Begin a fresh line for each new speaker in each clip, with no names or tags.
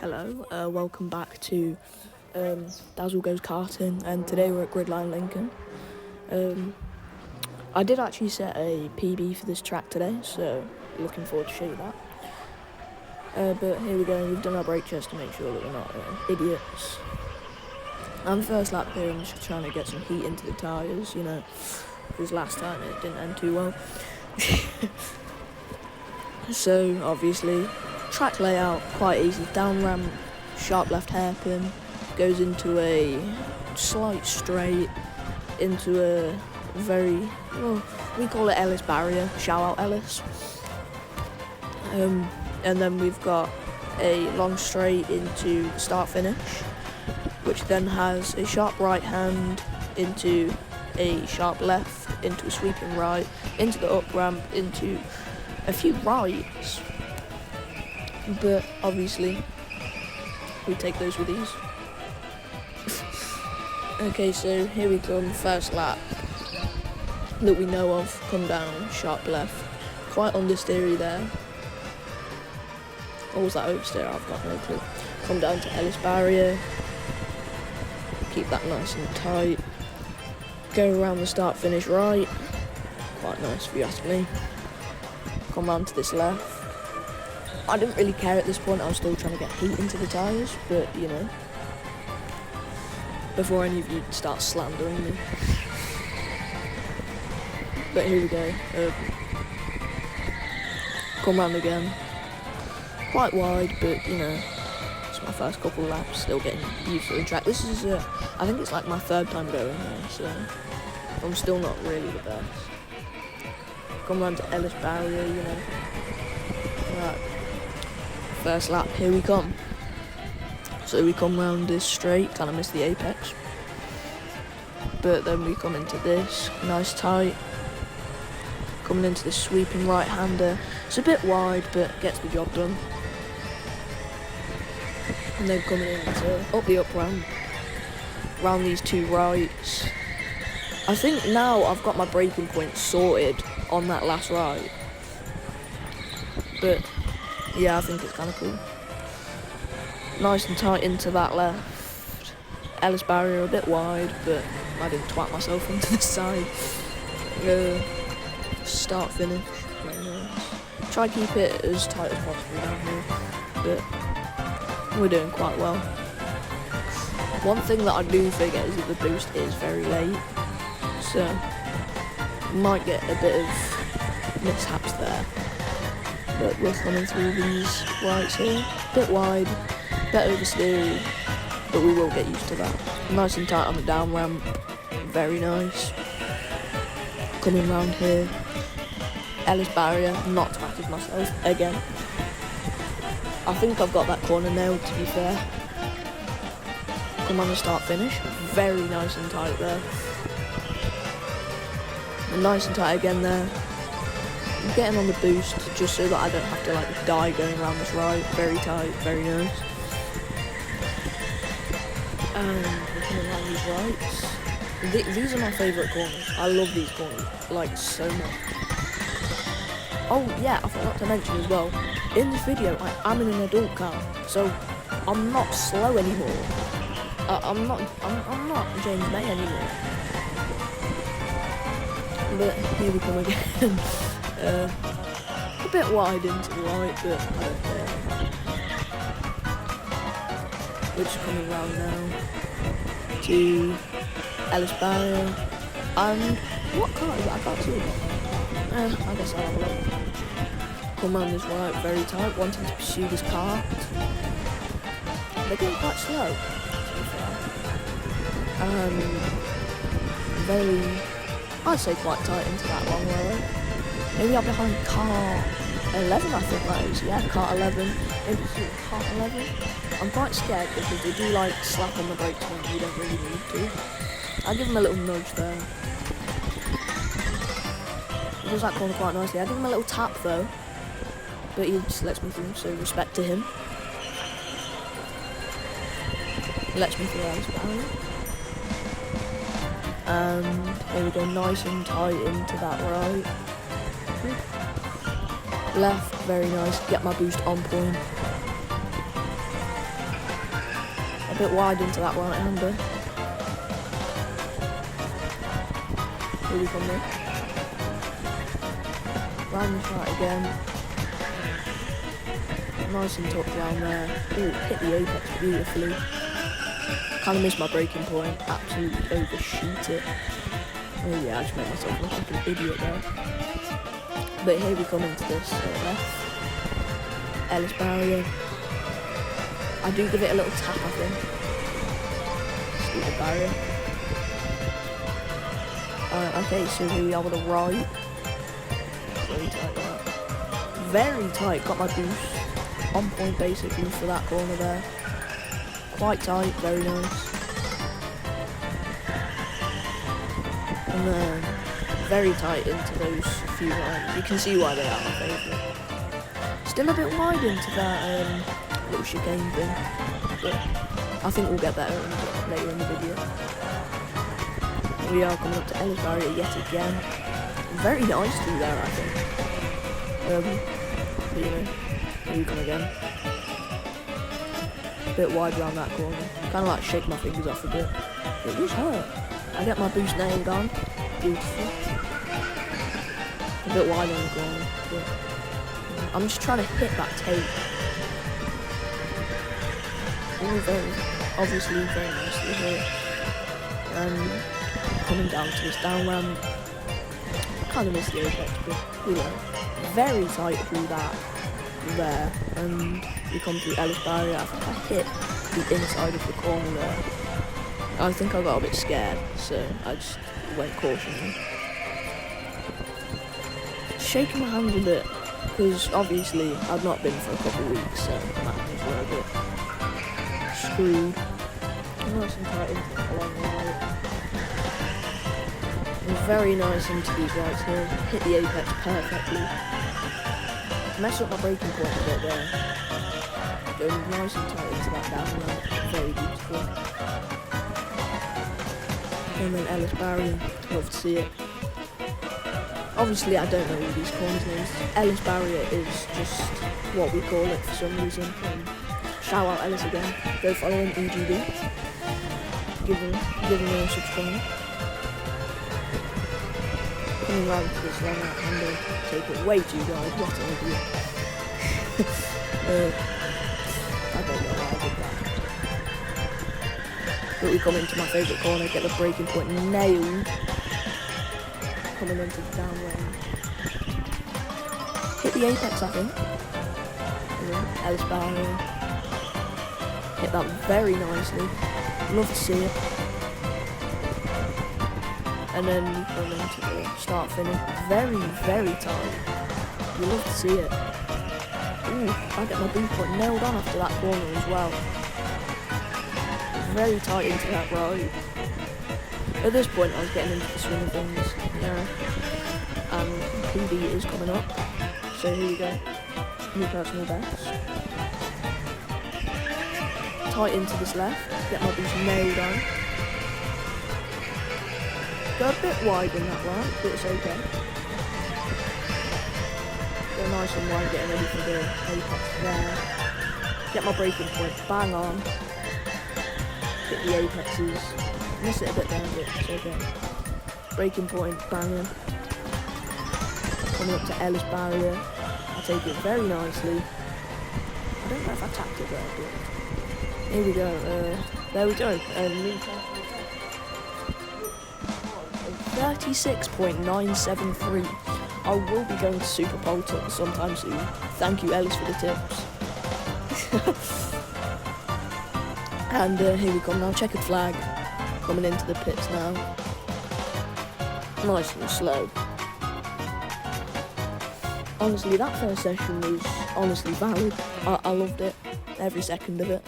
Hello, welcome back to Dazzle Goes Karting, and today we're at Gridline Lincoln. I did actually set a PB for this track today, so looking forward to show you that. But here we go, we've done our brake checks to make sure that we're not idiots. And first lap here, I'm just trying to get some heat into the tyres, you know, because last time it didn't end too well. So, obviously, track layout, quite easy. Down ramp, sharp left hairpin, goes into a slight straight, into a very, well, we call it Ellis barrier, shout out Ellis. And then we've got a long straight into start finish, which then has a sharp right hand into a sharp left, into a sweeping right, into the up ramp, into a few rights. But obviously, we take those with ease. Okay, so here we come, first lap that we know of, come down, sharp left, quite understeery there. Or was that oversteer? I've got no clue. Come down to Ellis barrier, keep that nice and tight, go around the start finish right, quite nice if you ask me. Come round to this left. I didn't really care at this point, I was still trying to get heat into the tyres, but you know, before any of you start slandering me. But here we go, come round again, quite wide, but you know, it's my first couple laps, still getting used to the track. This is, I think it's like my third time going here, so I'm still not really the best. Come round to Ellis barrier, you know. Right. First lap, here we come. So we come round this straight, kind of miss the apex. But then we come into this, nice tight. Coming into this sweeping right-hander. It's a bit wide, but gets the job done. And then coming into up the up ramp. Round these two rights. I think now I've got my braking point sorted on that last right. But yeah, I think it's kind of cool. Nice and tight into that left. Ellis barrier a bit wide, but I didn't twat myself onto the side. Start finish, very nice. Try to keep it as tight as possible down here, but we're doing quite well. One thing that I do forget is that the boost is very late, so might get a bit of mishaps there. But we're coming through these rights here, bit wide, bit oversteery, but we will get used to that. Nice and tight on the down ramp, very nice. Coming round here, Ellis barrier, not twatted myself again. I think I've got that corner nailed, to be fair. Come on the start finish, very nice and tight there. And nice and tight again there. I'm getting on the boost just so that I don't have to like die going around this right. Very tight, very nice. And we're coming around these rights. These are my favourite corners. I love these corners, like, so much. Oh yeah, I forgot to mention as well, in this video I am in an adult car, so I'm not slow anymore. I'm not James May anymore. But here we come again. A bit wide into the right, but I don't care. We're just coming round now to Ellis barrier. And what car is that? I can't see it. I guess I'll have a look. Come round this right, very tight, wanting to pursue this Kart. They're going quite slow, to be fair. Very, I'd say quite tight into that long road. Maybe I'm behind car 11, I think that is. Yeah, car 11. Maybe it's car 11. I'm quite scared because they do like slap on the brakes when you don't really need to. I'll give them a little nudge there. He does that corner quite nicely. I'll give him a little tap though. But he just lets me through, so respect to him. Lets me through Ellis barrier. And here we go, nice and tight into that right. Left, very nice, get my boost on point. bit wide into that right-hander. Here we come in. Round the shot again. Nice and tucked down there. Ooh, hit the apex beautifully. Kind of missed my breaking point. Absolutely overshoot it. Oh yeah, I just made myself look like an idiot there. But here we come into this left. Ellis barrier. I do give it a little tap, I think. Stupid barrier. Okay, so here we are with a right. Very tight there. Very tight, got my boost. On point basically for that corner there. Quite tight, very nice. And then very tight into those few lines. You can see why they are my favourite. Still a bit wide into that little chicane thing. But I think we'll get better later in the video. We are coming up to Ellis barrier yet again. Very nice through there, I think. But you know, here we come again. A bit wide around that corner. Kind of like shake my fingers off a bit. It just hurt. I get my boost nailed on. Beautiful. A bit wide on the corner. But I'm just trying to hit that tape. Obviously very nicely here. And coming down to this down ramp. Kind of missed the apex, but you know, very tight through that there. And we come through Ellis barrier. I think I hit the inside of the corner there. I think I got a bit scared, so I just went caution. Shaking my hands a bit, because obviously I've not been for a couple of weeks, so my hands were a bit screwed. Nice and tight into the long right. Very nice into these rights here. Hit the apex perfectly. Mess up my breaking point a bit there. Going nice and tight into that down right. Very beautiful. And then Ellis barrier. Love to see it. Obviously I don't know all these corners names. Ellis barrier is just what we call it for some reason. Shout out Ellis again. Go follow him, EGD. Give him a subscribe. Coming round to this long out handle, take it way too wide, what an idiot. I don't know why I did that. But we come into my favourite corner, get the breaking point nailed. Coming into the down range. Hit the apex, I think. Ellis barrier. Hit that very nicely. Love to see it. And then we come into the start finish. Very, very tight. You love to see it. Ooh, I get my boost point nailed on after that corner as well. Very tight into that right. At this point I was getting into the swing of things. Yeah. And PB is coming up. So here we go. New personal best. Tight into this left. Get my boost nailed on. Go a bit wide in that right, but it's okay. Go nice and wide, getting ready for the apex there. Get my breaking point, bang on. Hit the apexes. Miss it a bit there, but it's okay. Breaking point, banging. Coming up to Ellis barrier. I take it very nicely. I don't know if I tapped it there, but here we go. There we go. 36.973. I will be going to Super Bowl sometime soon. Thank you, Ellis, for the tips. And here we come now. Checkered flag. Coming into the pits now. Nice and slow. Honestly, that first session was honestly valid. I loved it. Every second of it.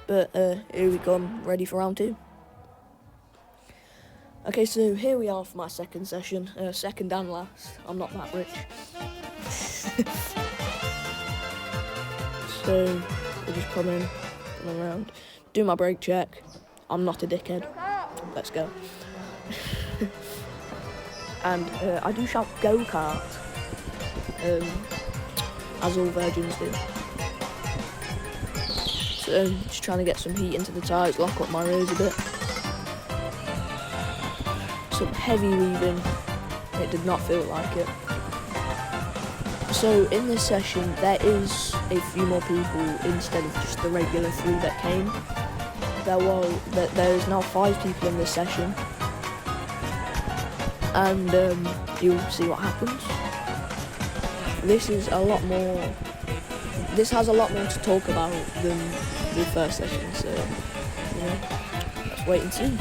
But here we come. Ready for round 2. Okay, so here we are for my second session, second and last. I'm not that rich. So, we'll just come around, do my brake check. I'm not a dickhead. Let's go. And I do shout go kart, as all virgins do. So just trying to get some heat into the tyres, lock up my rears a bit. Some heavy weaving. It did not feel like it. So in this session there is a few more people instead of just the regular 3 that came. There is now 5 people in this session, and you'll see what happens. This has a lot more to talk about than the first session, so let's wait and see.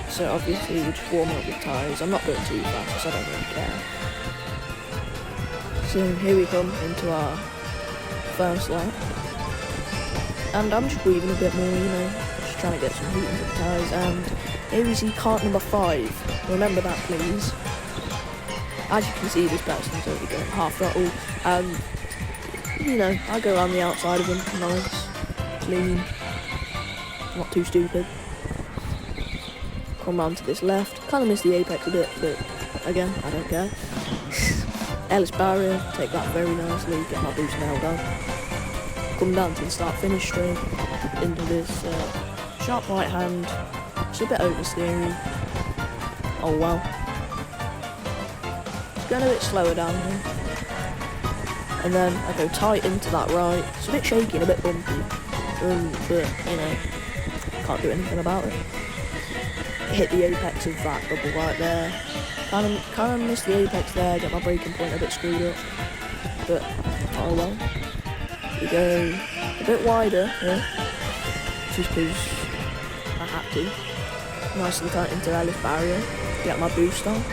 So obviously we're just warming up with tyres. I'm not going too fast because I don't really care. So here we come into our first lap. And I'm just breathing a bit more, just trying to get some heat into the tyres. And here we see kart number 5. Remember that, please. As you can see, this person's already going half throttle. And, I go around the outside of him. Nice, clean, not too stupid. Come round to this left. Kind of missed the apex a bit, but again, I don't care. Ellis barrier, take that very nicely, get my boost nailed on. Come down to the start-finish straight into this sharp right hand. It's a bit oversteering. Oh well. It's going a bit slower down here. And then I go tight into that right. It's a bit shaky and a bit bumpy. But, can't do anything about it. Hit the apex of that bubble right there. Kind of missed the apex there, get my braking point a bit screwed up. But, oh well. We go a bit wider here, just because I had to. Nicely tight into Ellis barrier, get my boost on.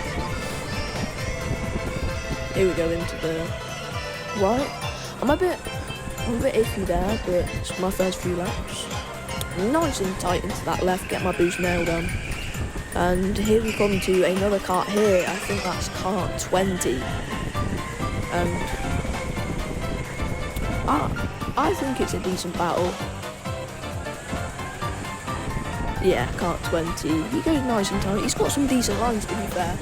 Here we go into the right. I'm a bit iffy there, but it's my first few laps. Nice and tight into that left, get my boost nailed on. And here we come to another kart here. I think that's kart 20. And I think it's a decent battle. Yeah, kart 20. He goes nice and tight. He's got some decent lines, to be fair.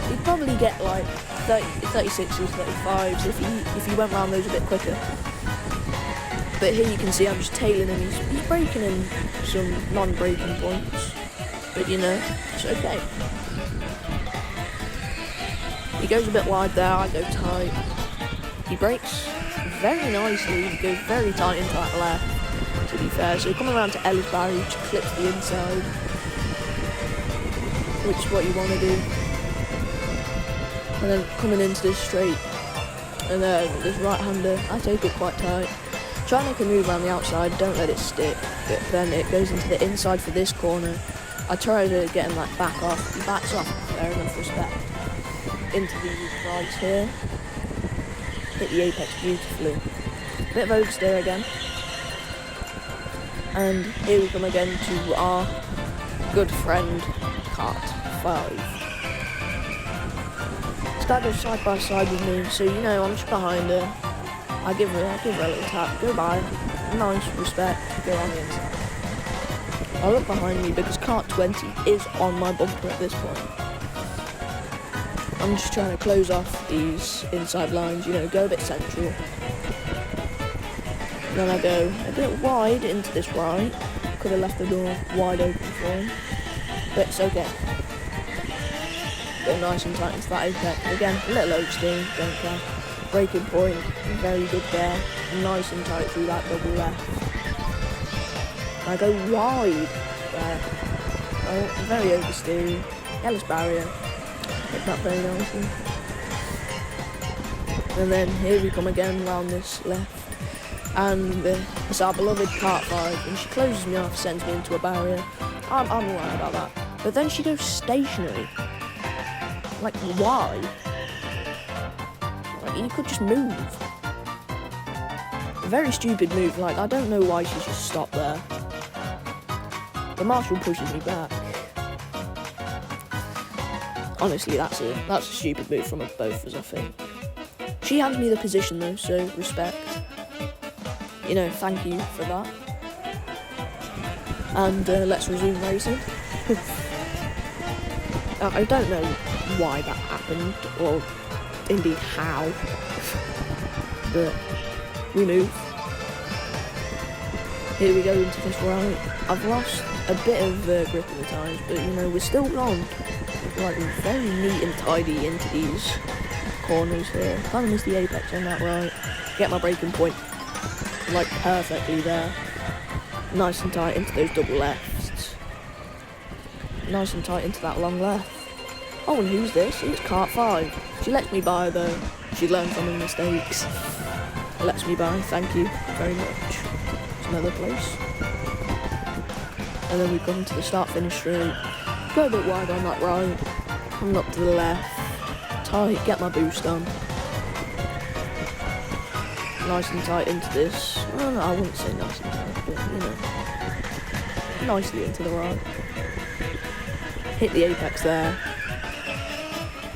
He'd probably get like 36s, 35s if he went round those a bit quicker. But here you can see I'm just tailing him. He's breaking in some non-braking points. But it's okay. He goes a bit wide there, I go tight. He brakes very nicely, he goes very tight into that left, to be fair. So coming around to Ellis barrier, which clips the inside, which is what you want to do. And then coming into this straight, and then this right-hander, I take it quite tight. Try and make a move around the outside, don't let it stick, but then it goes into the inside for this corner. I try to get him back off, he backs off, fair enough, respect. Into the rights here. Hit the apex beautifully. Bit of oversteer again. And here we come again to our good friend, Kart 5. This guy goes side by side with me, so I'm just behind her. I give her a little tap, go by, nice, respect, go on the inside. I look behind me because kart 20 is on my bumper at this point. I'm just trying to close off these inside lines, go a bit central. Then I go a bit wide into this right. Could have left the door wide open for him, but it's okay. Go nice and tight into that apex. Again, a little oversteering, don't care. Braking point, very good there. Nice and tight through that double left. I go wide there. Oh, very oversteering. Ellis barrier. Hit that very nicely. And then here we come again round this left. And it's our beloved kart 5. And she closes me off, sends me into a barrier. I'm alright about that. But then she goes stationary. Like, why? Like, you could just move. A very stupid move. Like, I don't know why she's just stopped there. The marshal pushes me back. Honestly, that's a stupid move from both of us, I think. She hands me the position though, so respect. Thank you for that. And let's resume racing. I don't know why that happened, or indeed how, but we move. Here we go into this right. I've lost a bit of grip in the tyres, but you know, we're still on. Like, very neat and tidy into these corners here. Kind of missed the apex on that right. Get my braking point, like, perfectly there. Nice and tight into those double lefts. Nice and tight into that long left. Oh, and who's this? It's Kart 5. She lets me by though. She learned from her mistakes. Lets me by, thank you very much. It's another place. And then we come to the start-finish straight. Go a bit wide on that right. Coming up to the left. Tight, get my boost on. Nice and tight into this. Well, no, I wouldn't say nice and tight, but you know. Nicely into the right. Hit the apex there.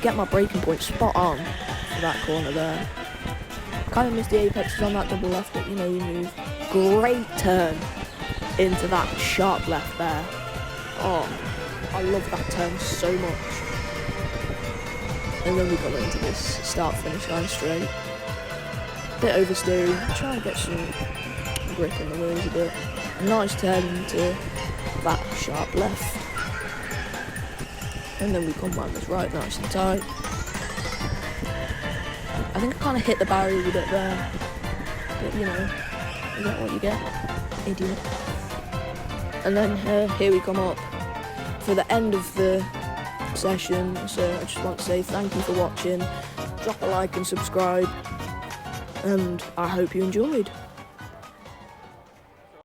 Get my braking point spot on for that corner there. Kind of missed the apexes on that double left, but you know, you move. Great turn into that sharp left there. Oh, I love that turn so much. And then we got into this start-finish line straight. Bit oversteering, try and get some grip in the wheels a bit. Nice turn into that sharp left. And then we come round this right, nice and tight. I think I kind of hit the barrier a bit there. But you know, you get what you get. Idiot. And then here we come up for the end of the session. So I just want to say thank you for watching. Drop a like and subscribe. And I hope you enjoyed.